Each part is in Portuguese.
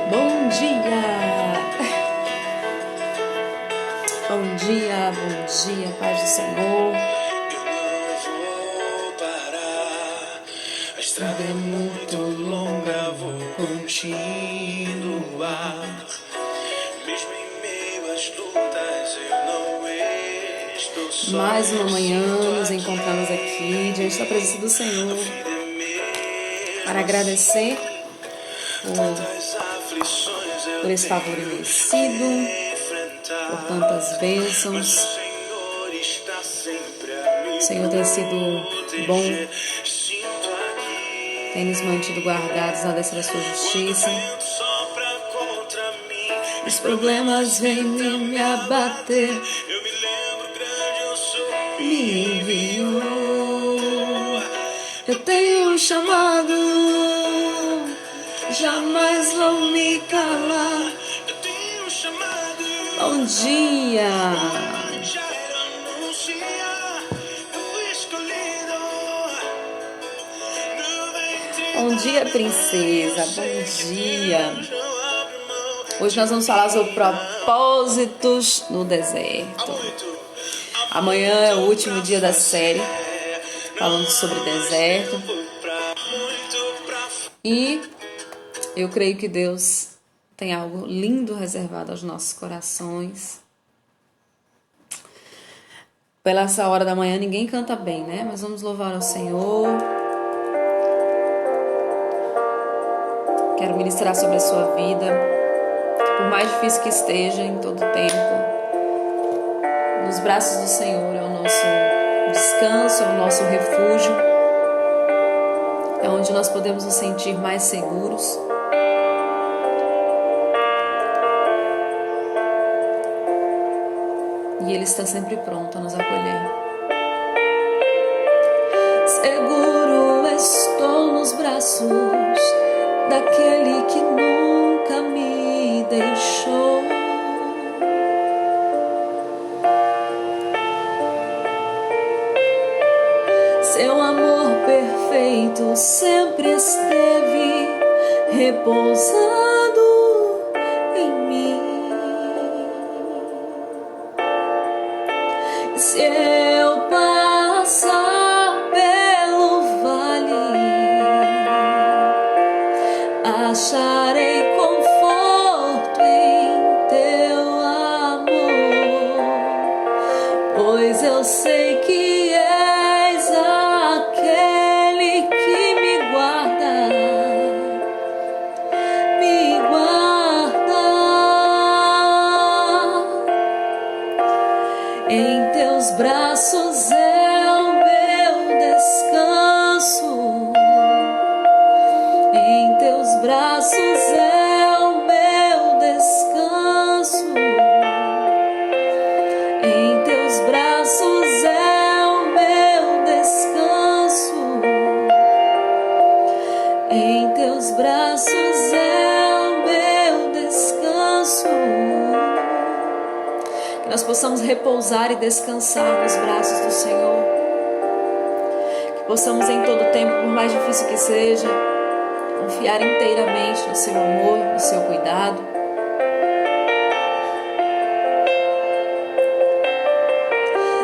Bom dia! Bom dia, paz do Senhor. Eu não vou parar, a estrada é muito longa, vou continuar. Mesmo em meio às lutas, eu não estou só. Mais uma manhã nos encontramos aqui diante da presença do Senhor para agradecer por esse favor imerecido, por tantas bênçãos. O Senhor tem sido bom, tem nos mantido guardados na destra da sua justiça. Os problemas vêm me abater, me enviou. Eu tenho um chamado, jamais vou me calar. Bom dia! Bom dia, princesa. Bom dia. Hoje nós vamos falar sobre propósitos no deserto. Amanhã é o último dia da série, falando sobre deserto. E eu creio que Deus tem algo lindo reservado aos nossos corações. Pela essa hora da manhã ninguém canta bem, né? Mas vamos louvar ao Senhor. Quero ministrar sobre a sua vida, que por mais difícil que esteja em todo tempo, nos braços do Senhor é o nosso descanso, é o nosso refúgio, é onde nós podemos nos sentir mais seguros. E Ele está sempre pronto a nos acolher. Seguro estou nos braços daquele que nunca me deixou. Seu amor perfeito sempre esteve repousando em mim. Se eu passar pelo vale, acharei conforto em teu amor, pois eu sei que és aquele que me guarda, me guarda. Em teus braços é o meu descanso. Em teus braços é o meu descanso. Em teus braços é o meu descanso. Em teus braços é o meu descanso. Que nós possamos repousar e descansar nos braços do Senhor. Que possamos em todo tempo, por mais difícil que seja, confiar inteiramente no seu amor, no seu cuidado.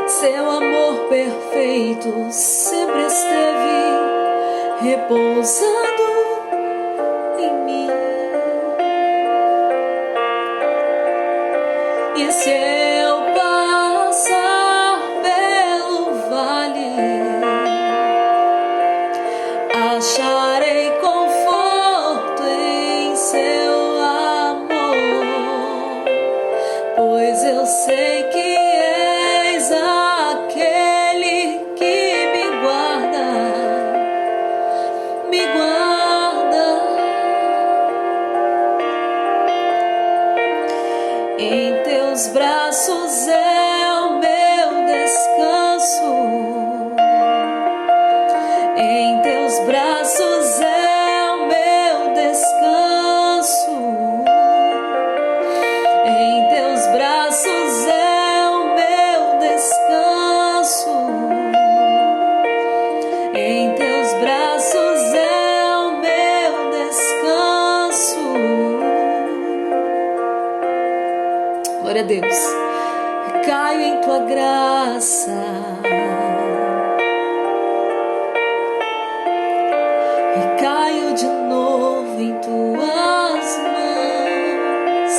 Seu amor perfeito sempre esteve repousando em mim. E se eu passar pelo vale, acharei conforto em seu amor, pois eu sei que és aquele que me guarda, me guarda. Em teus braços é o meu descanso. Em teus braços é o meu descanso. Em teus braços é o meu descanso. Em teus braços é o meu descanso. Glória a Deus. Recaio em tua graça. Recaio de novo em tuas mãos.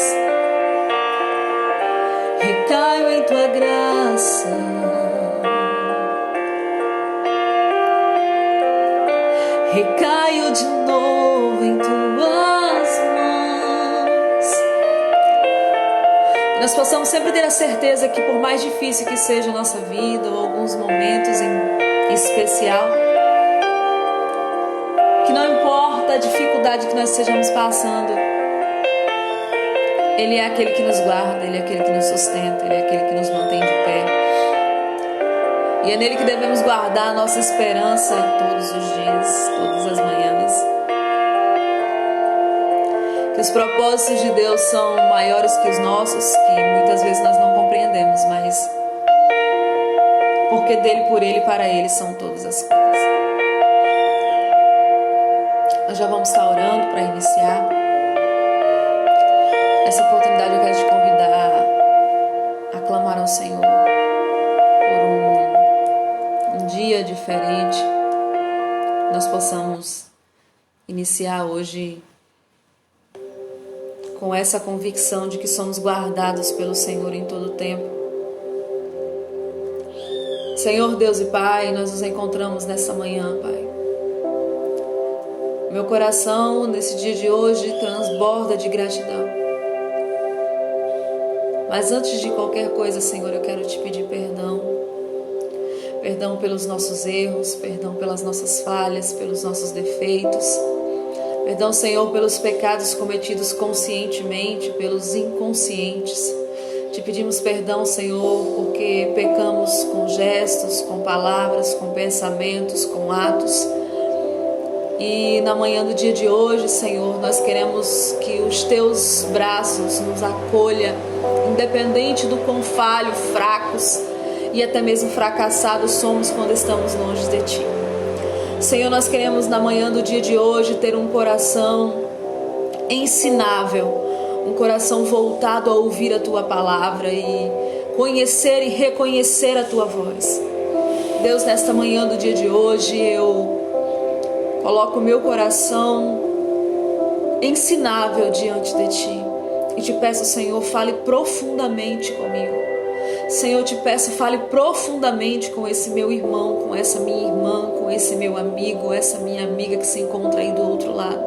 Recaio em tua graça. Recaio de novo em tuas mãos. Que nós possamos sempre ter a certeza que, por mais difícil que seja a nossa vida, ou alguns momentos em especial, que não importa a dificuldade que nós estejamos passando, Ele é aquele que nos guarda, Ele é aquele que nos sustenta, Ele é aquele que nos mantém de pé. E é nele que devemos guardar a nossa esperança todos os dias, todas as manhãs. Que os propósitos de Deus são maiores que os nossos, que muitas vezes nós não compreendemos, mas porque dele, por ele e para ele são todas as coisas. Nós já vamos estar orando para iniciar. Nessa oportunidade eu quero te convidar a clamar ao Senhor por um dia diferente. Nós possamos iniciar hoje com essa convicção de que somos guardados pelo Senhor em todo o tempo. Senhor Deus e Pai, nós nos encontramos nessa manhã, Pai. Meu coração nesse dia de hoje transborda de gratidão. Mas antes de qualquer coisa, Senhor, eu quero te pedir perdão. Perdão pelos nossos erros, perdão pelas nossas falhas, pelos nossos defeitos. Perdão, Senhor, pelos pecados cometidos conscientemente, pelos inconscientes. Te pedimos perdão, Senhor, porque pecamos com gestos, com palavras, com pensamentos, com atos. E na manhã do dia de hoje, Senhor, nós queremos que os teus braços nos acolham, independente do quão falho, fracos e até mesmo fracassados somos quando estamos longe de Ti. Senhor, nós queremos na manhã do dia de hoje ter um coração ensinável, um coração voltado a ouvir a Tua palavra e conhecer e reconhecer a Tua voz. Deus, nesta manhã do dia de hoje, eu coloco o meu coração ensinável diante de Ti e te peço, Senhor, fale profundamente comigo. Senhor, te peço, fale profundamente com esse meu irmão, com essa minha irmã, com esse meu amigo, essa minha amiga que se encontra aí do outro lado.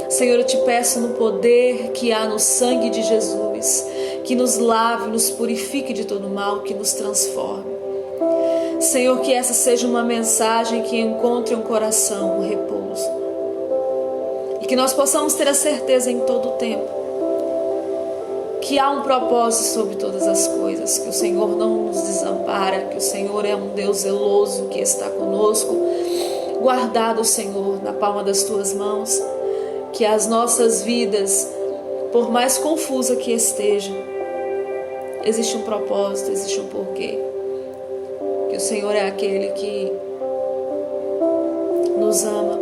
Senhor, eu te peço no poder que há no sangue de Jesus, que nos lave, nos purifique de todo mal, que nos transforme. Senhor, que essa seja uma mensagem que encontre um coração, um repouso. E que nós possamos ter a certeza em todo o tempo que há um propósito sobre todas as coisas, que o Senhor não nos desampara, que o Senhor é um Deus zeloso que está conosco, guardado, Senhor, na palma das Tuas mãos, que as nossas vidas, por mais confusa que esteja, existe um propósito, existe um porquê, que o Senhor é aquele que nos ama,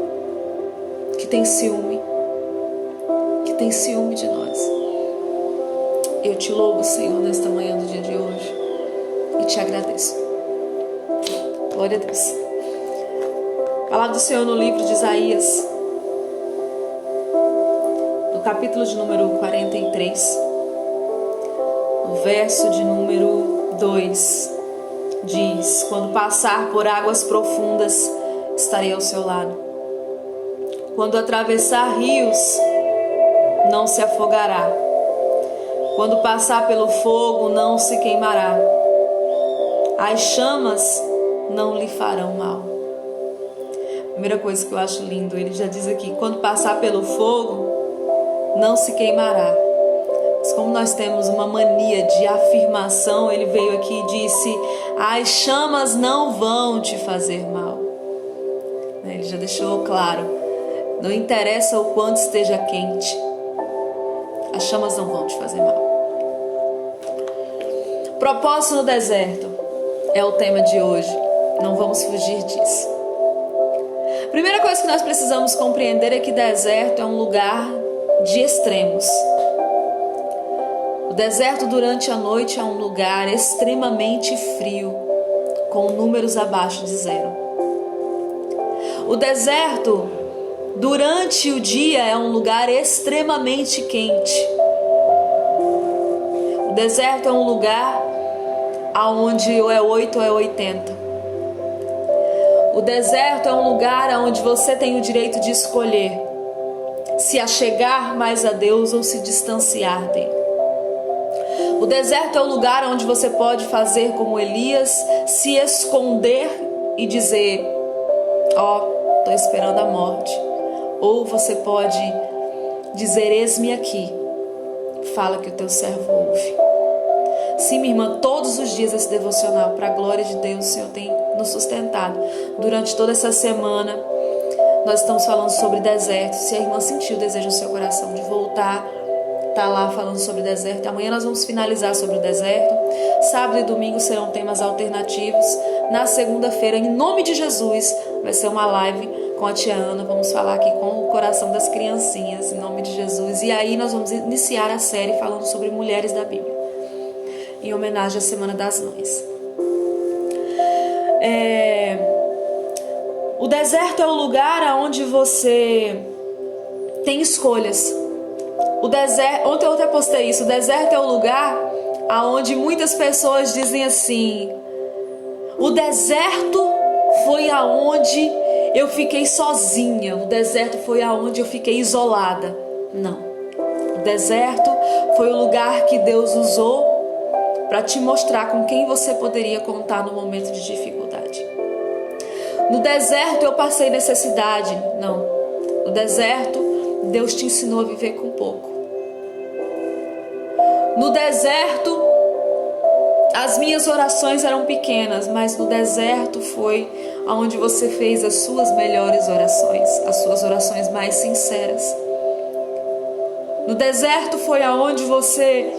que tem ciúme de nós. Eu te louvo, Senhor, nesta manhã do dia de hoje e te agradeço. Glória a Deus. Palavra do Senhor no livro de Isaías, no capítulo de número 43, no verso de número 2, diz: quando passar por águas profundas, estarei ao seu lado. Quando atravessar rios, não se afogará. Quando passar pelo fogo, não se queimará. As chamas não lhe farão mal. Primeira coisa que eu acho lindo, ele já diz aqui: quando passar pelo fogo, não se queimará. Mas como nós temos uma mania de afirmação, ele veio aqui e disse: as chamas não vão te fazer mal. Ele já deixou claro, não interessa o quanto esteja quente, as chamas não vão te fazer mal. Propósito no deserto é o tema de hoje. Não vamos fugir disso. Primeira coisa que nós precisamos compreender é que deserto é um lugar de extremos. O deserto durante a noite é um lugar extremamente frio, com números abaixo de 0. O deserto durante o dia é um lugar extremamente quente. O deserto é um lugar onde ou é 8 ou é 80. O deserto é um lugar onde você tem o direito de escolher se achegar mais a Deus ou se distanciar dele. O deserto é o lugar onde você pode fazer como Elias, se esconder e dizer: estou esperando a morte. Ou você pode dizer: eis-me aqui, fala que o teu servo ouve. Sim, minha irmã, todos os dias esse devocional, para a glória de Deus, o Senhor tem nos sustentado. Durante toda essa semana, nós estamos falando sobre deserto. Se a irmã sentiu o desejo no seu coração de voltar, tá lá falando sobre deserto. Amanhã nós vamos finalizar sobre o deserto. Sábado e domingo serão temas alternativos. Na segunda-feira, em nome de Jesus, vai ser uma live com a tia Ana. Vamos falar aqui com o coração das criancinhas, em nome de Jesus. E aí nós vamos iniciar a série falando sobre mulheres da Bíblia, em homenagem à Semana das Mães. O deserto é o lugar onde você tem escolhas. O deserto, ontem eu até postei isso. O deserto é o lugar onde muitas pessoas dizem assim: o deserto foi aonde eu fiquei sozinha. O deserto foi aonde eu fiquei isolada. Não. O deserto foi o lugar que Deus usou para te mostrar com quem você poderia contar no momento de dificuldade. No deserto eu passei necessidade. Não. No deserto Deus te ensinou a viver com pouco. No deserto as minhas orações eram pequenas, mas no deserto foi onde você fez as suas melhores orações, as suas orações mais sinceras. No deserto foi aonde você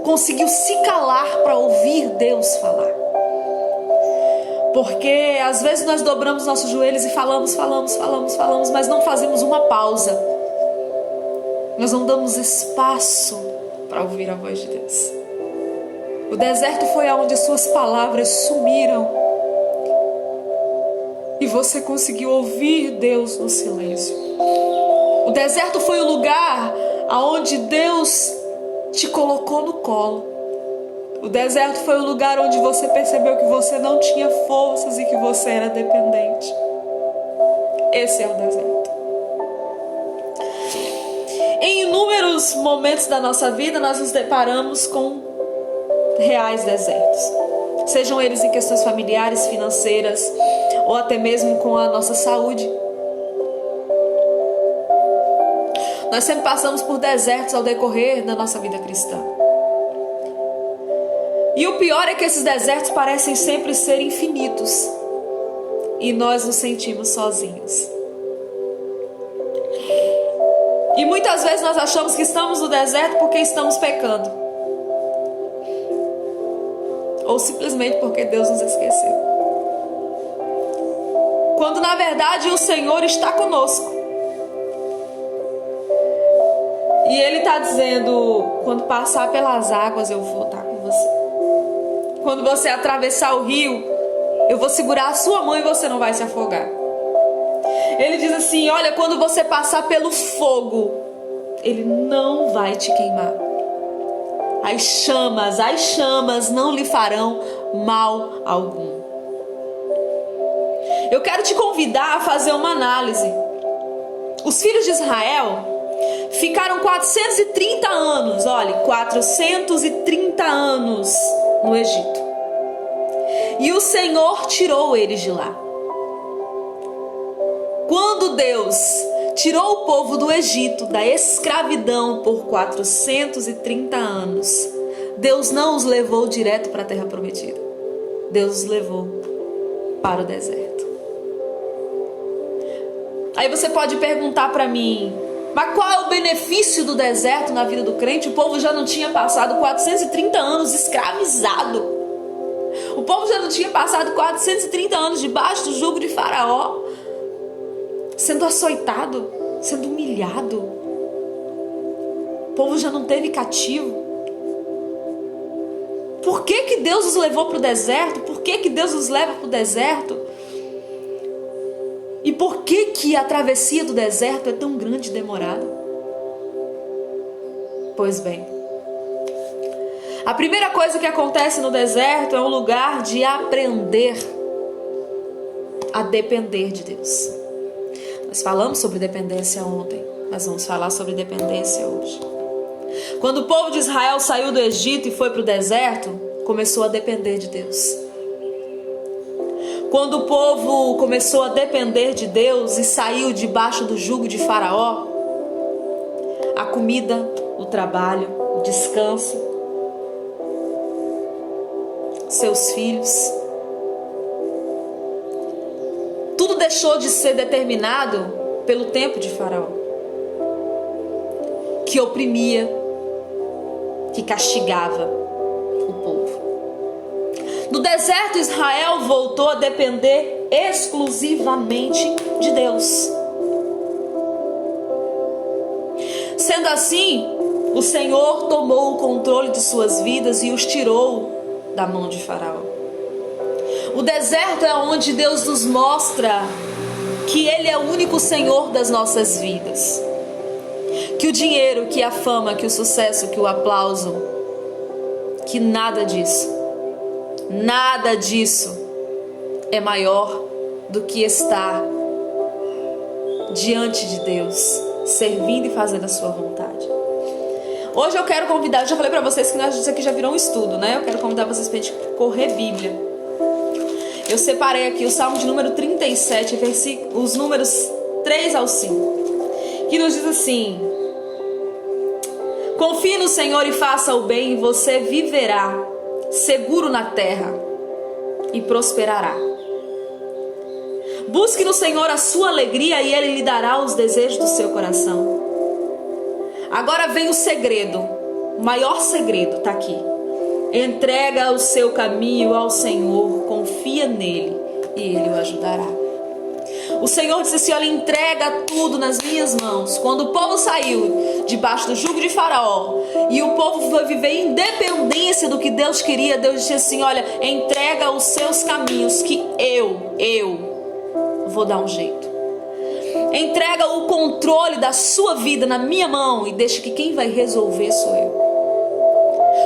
conseguiu se calar para ouvir Deus falar. Porque às vezes nós dobramos nossos joelhos e falamos, mas não fazemos uma pausa. Nós não damos espaço para ouvir a voz de Deus. O deserto foi aonde as suas palavras sumiram e você conseguiu ouvir Deus no silêncio. O deserto foi o lugar aonde Deus te colocou no colo. O deserto foi o lugar onde você percebeu que você não tinha forças e que você era dependente. Esse é o deserto. Em inúmeros momentos da nossa vida, nós nos deparamos com reais desertos. Sejam eles em questões familiares, financeiras, ou até mesmo com a nossa saúde. Nós sempre passamos por desertos ao decorrer da nossa vida cristã. E o pior é que esses desertos parecem sempre ser infinitos. E nós nos sentimos sozinhos. E muitas vezes nós achamos que estamos no deserto porque estamos pecando. Ou simplesmente porque Deus nos esqueceu. Quando na verdade o Senhor está conosco. E Ele está dizendo: quando passar pelas águas eu vou estar com você. Quando você atravessar o rio, eu vou segurar a sua mão e você não vai se afogar. Ele diz assim: olha, quando você passar pelo fogo, ele não vai te queimar. As chamas não lhe farão mal algum. Eu quero te convidar a fazer uma análise. Os filhos de Israel ficaram 430 anos, olha, 430 anos no Egito. E o Senhor tirou eles de lá. Quando Deus tirou o povo do Egito, da escravidão por 430 anos, Deus não os levou direto para a terra prometida. Deus os levou para o deserto. Aí você pode perguntar para mim: mas qual é o benefício do deserto na vida do crente? O povo já não tinha passado 430 anos escravizado. O povo já não tinha passado 430 anos debaixo do jugo de Faraó, sendo açoitado, sendo humilhado. O povo já não teve cativo. por que Deus os levou para o deserto? Por que Deus os leva para o deserto? E por que a travessia do deserto é tão grande e demorada? Pois bem, a primeira coisa que acontece no deserto é um lugar de aprender a depender de Deus. Nós falamos sobre dependência ontem, mas vamos falar sobre dependência hoje. Quando o povo de Israel saiu do Egito e foi para o deserto, começou a depender de Deus. Quando o povo começou a depender de Deus e saiu debaixo do jugo de Faraó, a comida, o trabalho, o descanso, seus filhos, tudo deixou de ser determinado pelo tempo de Faraó, que oprimia, que castigava o povo. No deserto, Israel voltou a depender exclusivamente de Deus. Sendo assim, o Senhor tomou o controle de suas vidas e os tirou da mão de Faraó. O deserto é onde Deus nos mostra que Ele é o único Senhor das nossas vidas. Que o dinheiro, que a fama, que o sucesso, que o aplauso, que nada disso é maior do que estar diante de Deus, servindo e fazendo a sua vontade. Hoje eu quero convidar, eu já falei para vocês que isso aqui já virou um estudo, né? Eu quero convidar vocês para a gente correr Bíblia. Eu separei aqui o Salmo de número 37, os números 3 ao 5, que nos diz assim: confie no Senhor e faça o bem, e você viverá seguro na terra e prosperará. Busque no Senhor a sua alegria e Ele lhe dará os desejos do seu coração. Agora vem o segredo, o maior segredo está aqui. Entrega o seu caminho ao Senhor, confia nele e Ele o ajudará. O Senhor disse assim: olha, entrega tudo nas minhas mãos. Quando o povo saiu debaixo do jugo de Faraó e o povo foi viver independência do que Deus queria, Deus disse assim: olha, entrega os seus caminhos que eu vou dar um jeito. Entrega o controle da sua vida na minha mão e deixa que quem vai resolver sou eu.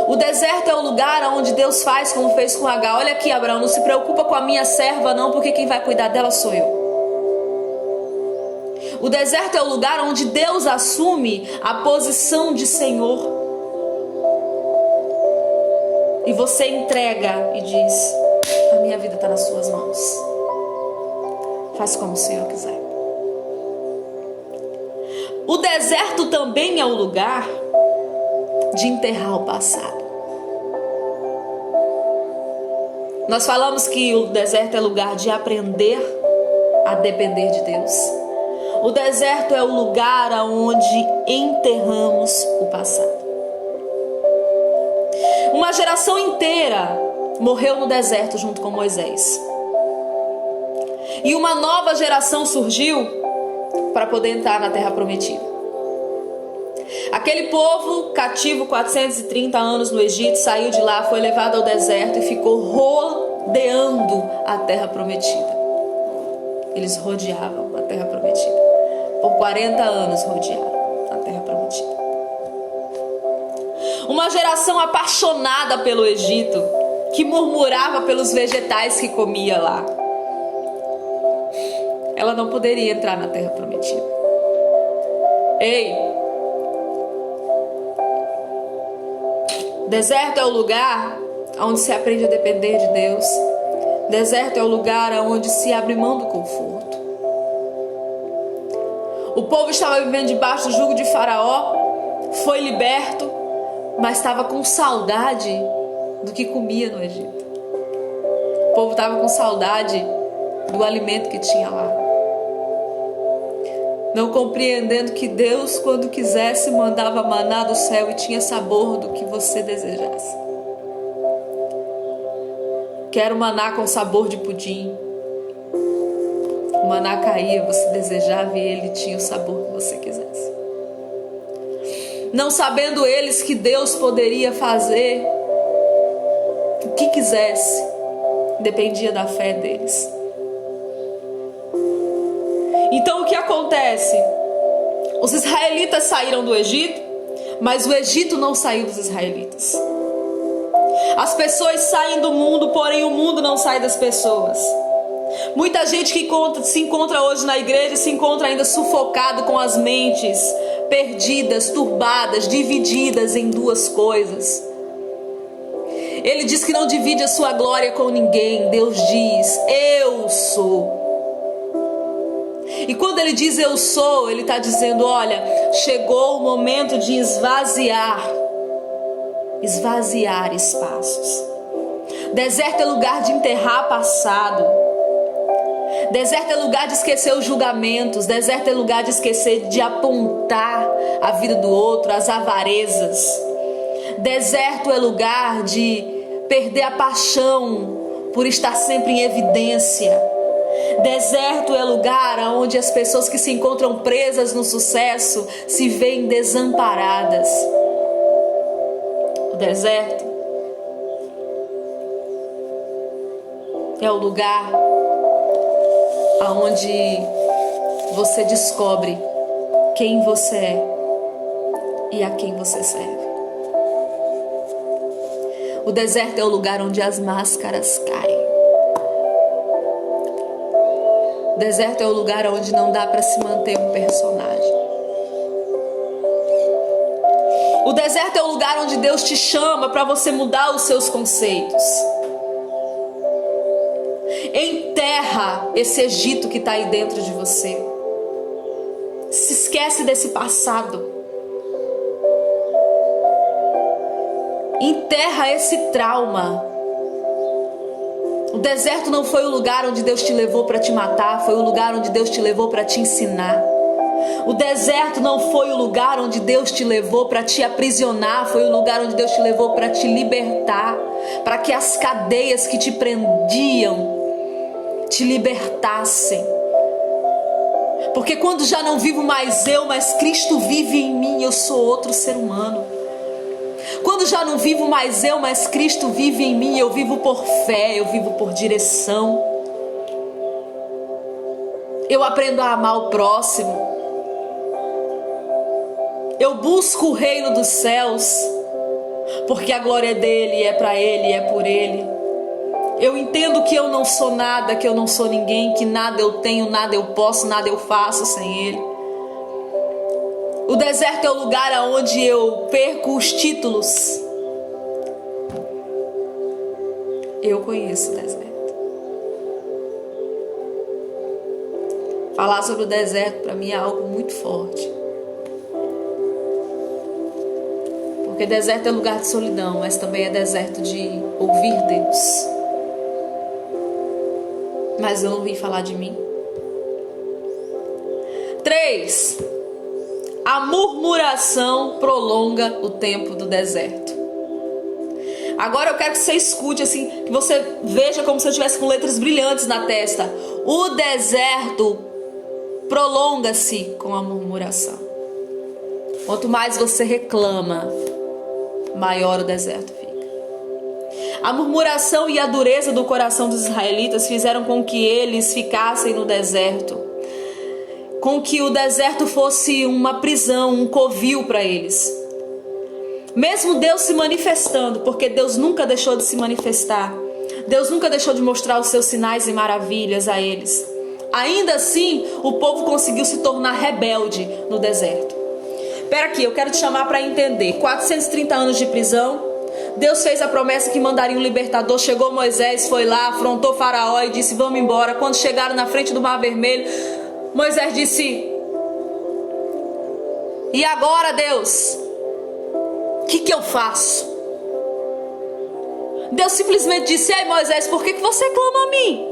O deserto é o lugar onde Deus faz como fez com Agar. Olha aqui, Abraão, não se preocupa com a minha serva não, porque quem vai cuidar dela sou eu. O deserto é o lugar onde Deus assume a posição de Senhor. E você entrega e diz: a minha vida está nas suas mãos. Faz como o Senhor quiser. O deserto também é o lugar de enterrar o passado. Nós falamos que o deserto é lugar de aprender a depender de Deus. O deserto é o lugar onde enterramos o passado. Uma geração inteira morreu no deserto junto com Moisés. E uma nova geração surgiu para poder entrar na terra prometida. Aquele povo cativo 430 anos no Egito saiu de lá, foi levado ao deserto e ficou rodeando a terra prometida. Eles rodeavam a terra prometida. Por 40 anos rodearam a terra prometida. Uma geração apaixonada pelo Egito, que murmurava pelos vegetais que comia lá. Ela não poderia entrar na terra prometida. Ei! Deserto é o lugar onde se aprende a depender de Deus. Deserto é o lugar onde se abre mão do conforto. O povo estava vivendo debaixo do jugo de Faraó, foi liberto, mas estava com saudade do que comia no Egito. O povo estava com saudade do alimento que tinha lá. Não compreendendo que Deus, quando quisesse, mandava maná do céu e tinha sabor do que você desejasse. Quero maná com sabor de pudim. O maná caía, você desejava e ele tinha o sabor que você quisesse. Não sabendo eles que Deus poderia fazer que quisesse. Dependia da fé deles. Então o que acontece? Os israelitas saíram do Egito, mas o Egito não saiu dos israelitas. As pessoas saem do mundo, porém o mundo não sai das pessoas. Muita gente que se encontra hoje na igreja se encontra ainda sufocado com as mentes perdidas, turbadas, divididas em duas coisas. Ele diz que não divide a sua glória com ninguém. Deus diz: eu sou. E quando ele diz eu sou, ele está dizendo: olha, chegou o momento de esvaziar espaços. Deserto é lugar de enterrar passado. Deserto é lugar de esquecer os julgamentos. Deserto é lugar de esquecer de apontar a vida do outro, as avarezas. Deserto é lugar de perder a paixão por estar sempre em evidência. Deserto é lugar onde as pessoas que se encontram presas no sucesso se veem desamparadas. O deserto é o lugar onde você descobre quem você é e a quem você serve. O deserto é o lugar onde as máscaras caem. O deserto é o lugar onde não dá para se manter um personagem. O deserto é o lugar onde Deus te chama para você mudar os seus conceitos. Enterra esse Egito que está aí dentro de você. Se esquece desse passado. Enterra esse trauma. O deserto não foi o lugar onde Deus te levou para te matar, foi o lugar onde Deus te levou para te ensinar. O deserto não foi o lugar onde Deus te levou para te aprisionar, foi o lugar onde Deus te levou para te libertar, para que as cadeias que te prendiam te libertassem. Porque quando já não vivo mais eu, mas Cristo vive em mim, eu sou outro ser humano. Quando já não vivo mais eu, mas Cristo vive em mim, eu vivo por fé, eu vivo por direção. Eu aprendo a amar o próximo. Eu busco o reino dos céus, porque a glória dele é para ele, é por ele. Eu entendo que eu não sou nada, que eu não sou ninguém, que nada eu tenho, nada eu posso, nada eu faço sem ele. O deserto é o lugar onde eu perco os títulos. Eu conheço o deserto. Falar sobre o deserto para mim é algo muito forte. Porque deserto é lugar de solidão, mas também é deserto de ouvir Deus. Mas eu não vim falar de mim. 3. A murmuração prolonga o tempo do deserto. Agora eu quero que você escute assim, que você veja como se eu estivesse com letras brilhantes na testa. O deserto prolonga-se com a murmuração. Quanto mais você reclama, maior o deserto fica. A murmuração e a dureza do coração dos israelitas fizeram com que eles ficassem no deserto, com que o deserto fosse uma prisão, um covil para eles. Mesmo Deus se manifestando, porque Deus nunca deixou de se manifestar, Deus nunca deixou de mostrar os seus sinais e maravilhas a eles. Ainda assim, o povo conseguiu se tornar rebelde no deserto. Espera aqui, eu quero te chamar para entender. 430 anos de prisão. Deus fez a promessa que mandaria um libertador. Chegou Moisés, foi lá, afrontou Faraó e disse: vamos embora. Quando chegaram na frente do Mar Vermelho, Moisés disse: e agora, Deus? O que eu faço? Deus simplesmente disse: ei Moisés, por que você clama a mim?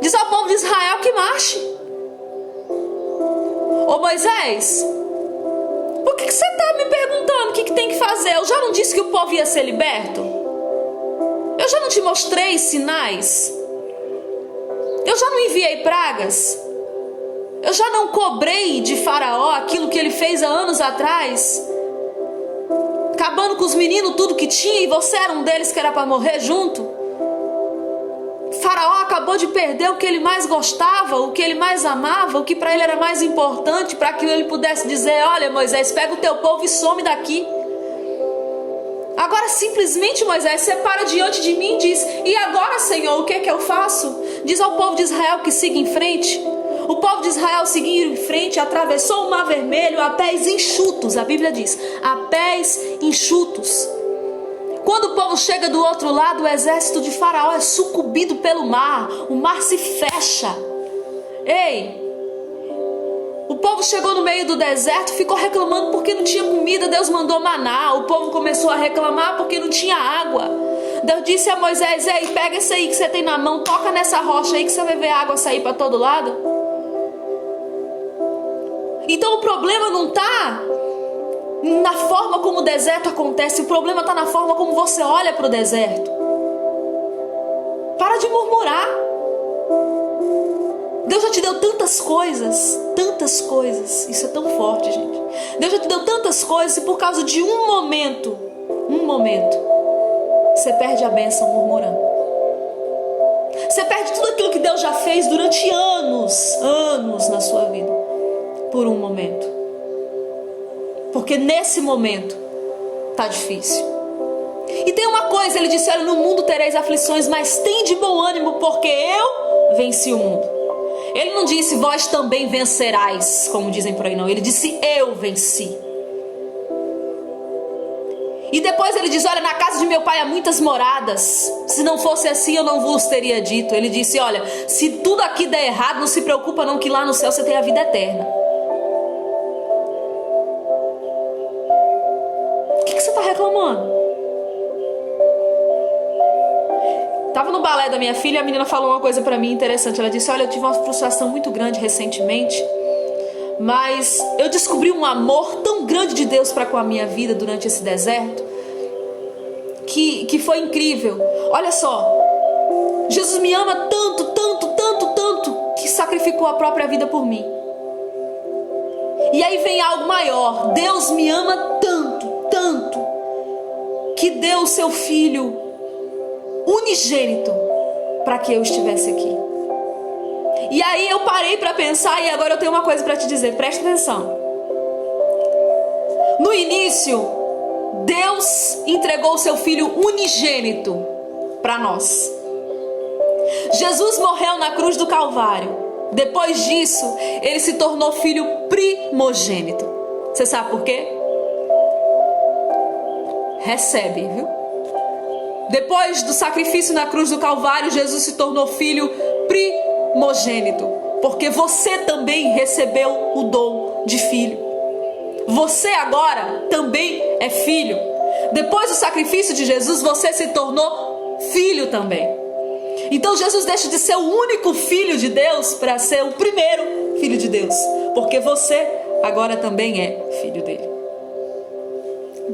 Diz ao povo de Israel que marche. Ô Moisés, por que você está me perguntando o que tem que fazer? Eu já não disse que o povo ia ser liberto? Eu já não te mostrei sinais? Eu já não enviei pragas? Eu já não cobrei de Faraó aquilo que ele fez há anos atrás? acabando com os meninos, tudo que tinha, e você era um deles que era para morrer junto. Faraó acabou de perder o que ele mais gostava, o que ele mais amava, o que para ele era mais importante, para que ele pudesse dizer: olha, Moisés, pega o teu povo e some daqui. Agora simplesmente, Moisés, você para diante de mim e diz: e agora, Senhor, o que é que eu faço? Diz ao povo de Israel que siga em frente. O povo de Israel seguiu em frente, atravessou o mar vermelho a pés enxutos. A Bíblia diz: a pés enxutos. Quando o povo chega do outro lado, o exército de Faraó é sucumbido pelo mar. O mar se fecha. Ei! O povo chegou no meio do deserto, ficou reclamando porque não tinha comida. Deus mandou maná. O povo começou a reclamar porque não tinha água. Deus disse a Moisés: ei, pega isso aí que você tem na mão, toca nessa rocha aí que você vai ver a água sair para todo lado. Então o problema não está na forma como o deserto acontece, o problema está na forma como você olha para o deserto. Para de murmurar. Deus já te deu tantas coisas, isso é tão forte, gente. Deus já te deu tantas coisas e por causa de um momento, você perde a bênção murmurando. Você perde tudo aquilo que Deus já fez durante anos na sua vida, por um momento. Porque nesse momento tá difícil. E tem uma coisa, ele disse: olha, no mundo tereis aflições, mas tem de bom ânimo, porque eu venci o mundo. Ele não disse: vós também vencerás, como dizem por aí, não. Ele disse: eu venci. E depois ele diz: olha, na casa de meu pai há muitas moradas. Se não fosse assim, eu não vos teria dito. Ele disse: olha, se tudo aqui der errado, não se preocupa não, que lá no céu você tem a vida eterna. Reclamando. Tava no balé da minha filha, a menina falou uma coisa pra mim interessante. Ela disse: olha, eu tive uma frustração muito grande recentemente, mas eu descobri um amor tão grande de Deus para com a minha vida durante esse deserto, que foi incrível. Olha só, Jesus me ama tanto, que sacrificou a própria vida por mim. E aí vem algo maior. Deus me ama tanto, que deu o seu filho unigênito para que eu estivesse aqui. E aí eu parei para pensar, e agora eu tenho uma coisa para te dizer, presta atenção. No início, Deus entregou o seu filho unigênito para nós. Jesus morreu na cruz do Calvário. Depois disso, ele se tornou filho primogênito. Você sabe por quê? Recebe, viu? Depois do sacrifício na cruz do Calvário, Jesus se tornou filho primogênito, porque você também recebeu o dom de filho. Você agora também é filho. Depois do sacrifício de Jesus, você se tornou filho também. Então Jesus deixa de ser o único filho de Deus para ser o primeiro filho de Deus, porque você agora também é filho dele.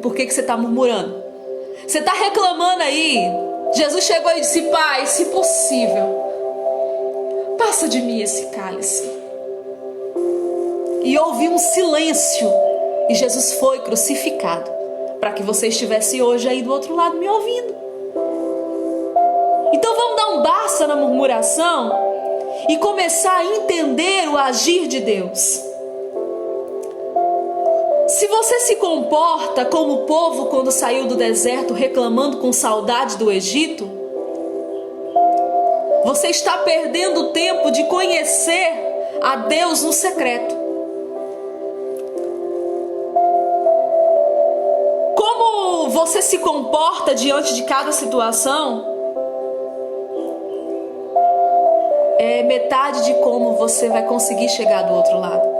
Por que você está murmurando? Você está reclamando aí. Jesus chegou e disse: Pai, se possível, passa de mim esse cálice. E houve um silêncio. E Jesus foi crucificado para que você estivesse hoje aí do outro lado me ouvindo. Então vamos dar um basta na murmuração e começar a entender o agir de Deus. Se você se comporta como o povo quando saiu do deserto reclamando com saudade do Egito, você está perdendo o tempo de conhecer a Deus no secreto. Como você se comporta diante de cada situação é metade de como você vai conseguir chegar do outro lado.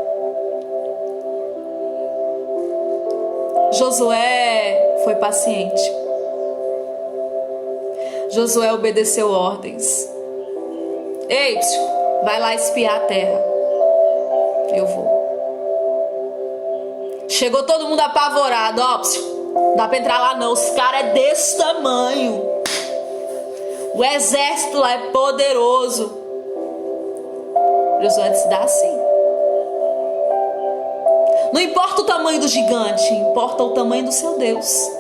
Josué foi paciente. Josué obedeceu ordens. Ei, vai lá espiar a terra. Eu vou. Chegou todo mundo apavorado. Ó, dá pra entrar lá não. Os caras é desse tamanho. O exército lá é poderoso. Josué disse: dá sim. Não importa o tamanho do gigante, importa o tamanho do seu Deus.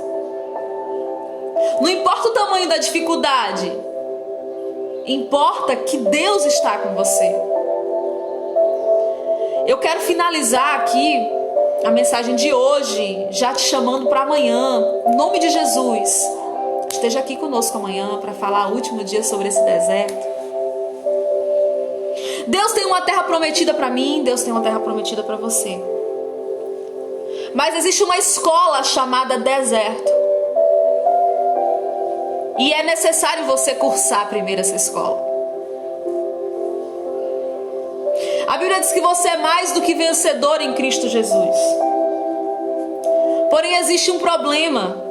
Não importa o tamanho da dificuldade, importa que Deus está com você. Eu quero finalizar aqui a mensagem de hoje, já te chamando para amanhã, em nome de Jesus. Esteja aqui conosco amanhã para falar o último dia sobre esse deserto. Deus tem uma terra prometida para mim, Deus tem uma terra prometida para você. Mas existe uma escola chamada deserto. E é necessário você cursar primeiro essa escola. A Bíblia diz que você é mais do que vencedor em Cristo Jesus. Porém, existe um problema.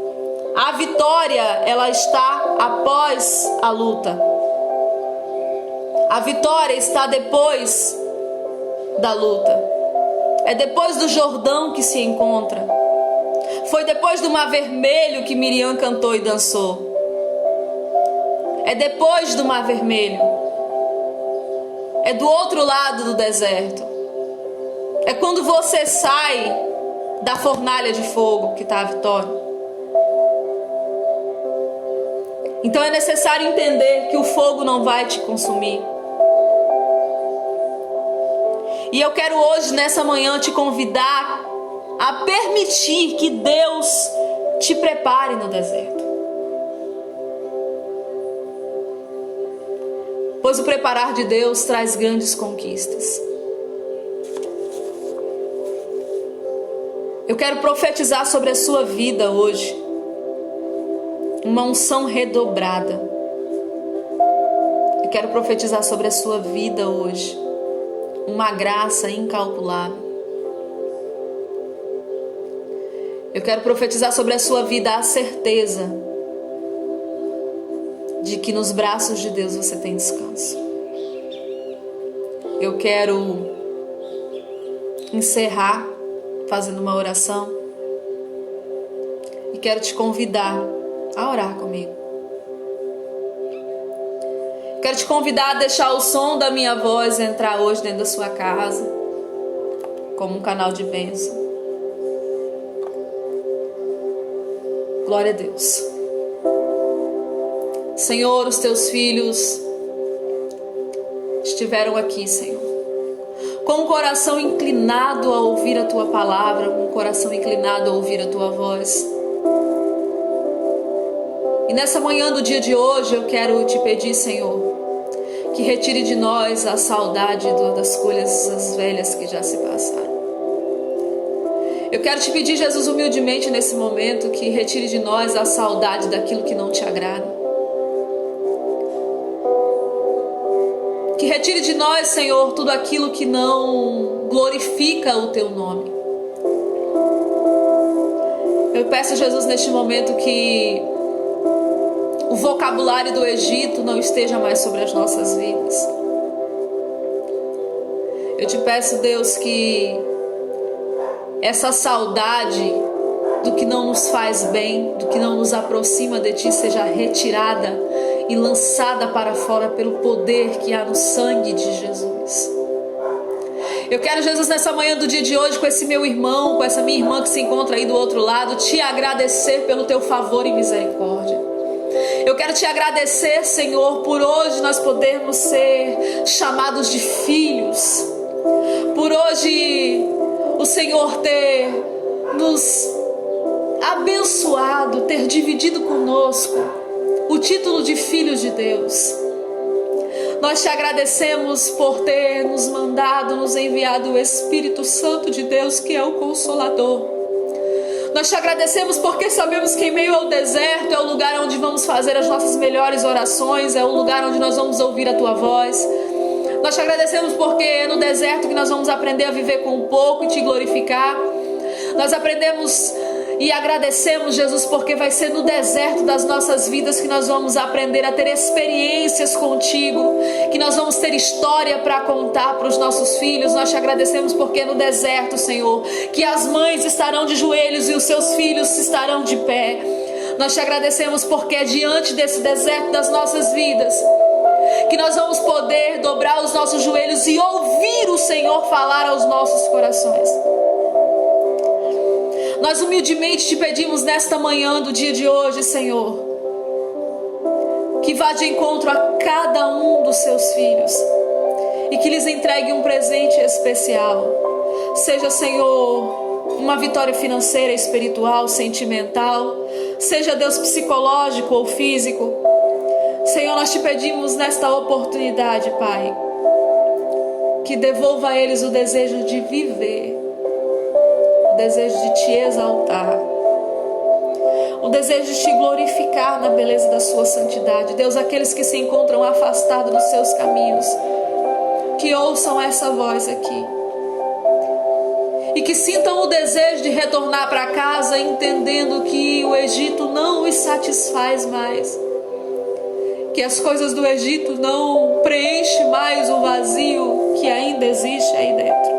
A vitória, ela está após a luta. A vitória está depois da luta. É depois do Jordão que se encontra. Foi depois do Mar Vermelho que Miriam cantou e dançou. É depois do Mar Vermelho. É do outro lado do deserto. É quando você sai da fornalha de fogo que está a vitória. Então é necessário entender que o fogo não vai te consumir. E eu quero hoje, nessa manhã, te convidar a permitir que Deus te prepare no deserto. Pois o preparar de Deus traz grandes conquistas. Eu quero profetizar sobre a sua vida hoje uma unção redobrada. Eu quero profetizar sobre a sua vida hoje uma graça incalculável. Eu quero profetizar sobre a sua vida a certeza de que nos braços de Deus você tem descanso. Eu quero encerrar fazendo uma oração e quero te convidar a orar comigo. Quero te convidar a deixar o som da minha voz entrar hoje dentro da sua casa como um canal de bênção. Glória a Deus. Senhor, os teus filhos estiveram aqui, Senhor, com o coração inclinado a ouvir a tua palavra, com o coração inclinado a ouvir a tua voz. E nessa manhã do dia de hoje eu quero te pedir, Senhor, que retire de nós a saudade das coisas velhas que já se passaram. Eu quero te pedir, Jesus, humildemente nesse momento, que retire de nós a saudade daquilo que não te agrada. Que retire de nós, Senhor, tudo aquilo que não glorifica o teu nome. Eu peço, Jesus, neste momento que o vocabulário do Egito não esteja mais sobre as nossas vidas. Eu te peço, Deus, que essa saudade do que não nos faz bem, do que não nos aproxima de Ti, seja retirada e lançada para fora pelo poder que há no sangue de Jesus. Eu quero, Jesus, nessa manhã do dia de hoje, com esse meu irmão, com essa minha irmã que se encontra aí do outro lado, te agradecer pelo Teu favor e misericórdia. Eu quero te agradecer, Senhor, por hoje nós podermos ser chamados de filhos. Por hoje o Senhor ter nos abençoado, ter dividido conosco o título de filhos de Deus. Nós te agradecemos por ter nos mandado, nos enviado o Espírito Santo de Deus, que é o Consolador. Nós te agradecemos porque sabemos que em meio ao deserto é o lugar onde vamos fazer as nossas melhores orações, é o lugar onde nós vamos ouvir a Tua voz. Nós te agradecemos porque é no deserto que nós vamos aprender a viver com pouco e Te glorificar. Nós aprendemos e agradecemos, Jesus, porque vai ser no deserto das nossas vidas que nós vamos aprender a ter experiências contigo, que nós vamos ter história para contar para os nossos filhos. Nós te agradecemos porque é no deserto, Senhor, que as mães estarão de joelhos e os seus filhos estarão de pé. Nós te agradecemos porque é diante desse deserto das nossas vidas que nós vamos poder dobrar os nossos joelhos e ouvir o Senhor falar aos nossos corações. Nós humildemente te pedimos nesta manhã do dia de hoje, Senhor, que vá de encontro a cada um dos seus filhos e que lhes entregue um presente especial. Seja, Senhor, uma vitória financeira, espiritual, sentimental, seja, Deus, psicológico ou físico. Senhor, nós te pedimos nesta oportunidade, Pai, que devolva a eles o desejo de viver, o desejo de te exaltar, o desejo de te glorificar na beleza da sua santidade. Deus, aqueles que se encontram afastados dos seus caminhos, que ouçam essa voz aqui e que sintam o desejo de retornar para casa, entendendo que o Egito não os satisfaz mais, que as coisas do Egito não preenchem mais o vazio que ainda existe aí dentro.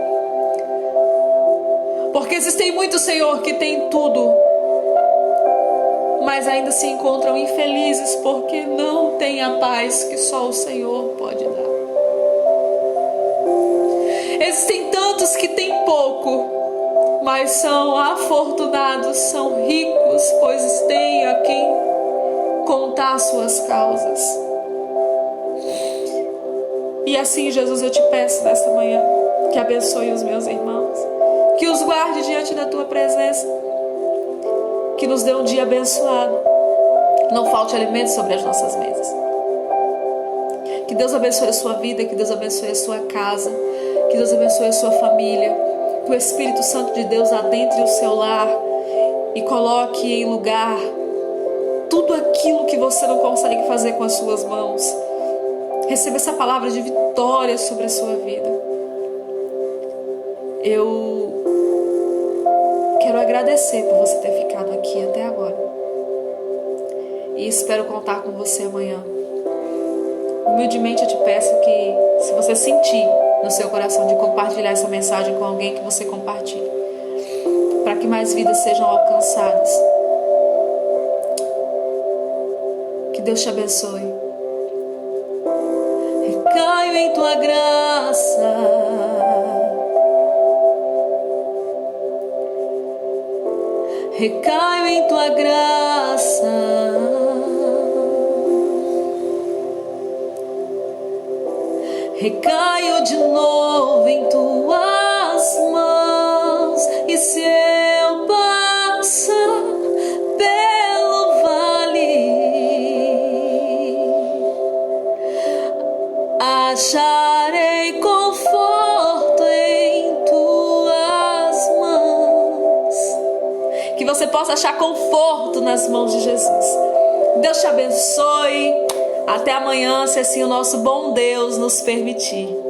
Porque existem muitos, Senhor, que têm tudo, mas ainda se encontram infelizes porque não têm a paz que só o Senhor pode dar. Existem tantos que têm pouco, mas são afortunados, são ricos, pois têm a quem contar suas causas. E assim, Jesus, eu te peço nesta manhã que abençoe os meus irmãos, que os guarde diante da tua presença, que nos dê um dia abençoado, não falte alimento sobre as nossas mesas. Que Deus abençoe a sua vida, que Deus abençoe a sua casa, que Deus abençoe a sua família, que o Espírito Santo de Deus adentre o seu lar e coloque em lugar tudo aquilo que você não consegue fazer com as suas mãos. Receba essa palavra de vitória sobre a sua vida. Eu quero agradecer por você ter ficado aqui até agora. E espero contar com você amanhã. Humildemente eu te peço que, se você sentir no seu coração de compartilhar essa mensagem com alguém, que você compartilhe, para que mais vidas sejam alcançadas. Que Deus te abençoe. Recaio em tua graça, recaio em tua graça, recaio de novo em tuas mãos. E se eu passar pelo vale, acharei conforto em tuas mãos. Que você possa achar conforto nas mãos de Jesus. Deus te abençoe. Até amanhã, se assim o nosso bom Deus nos permitir.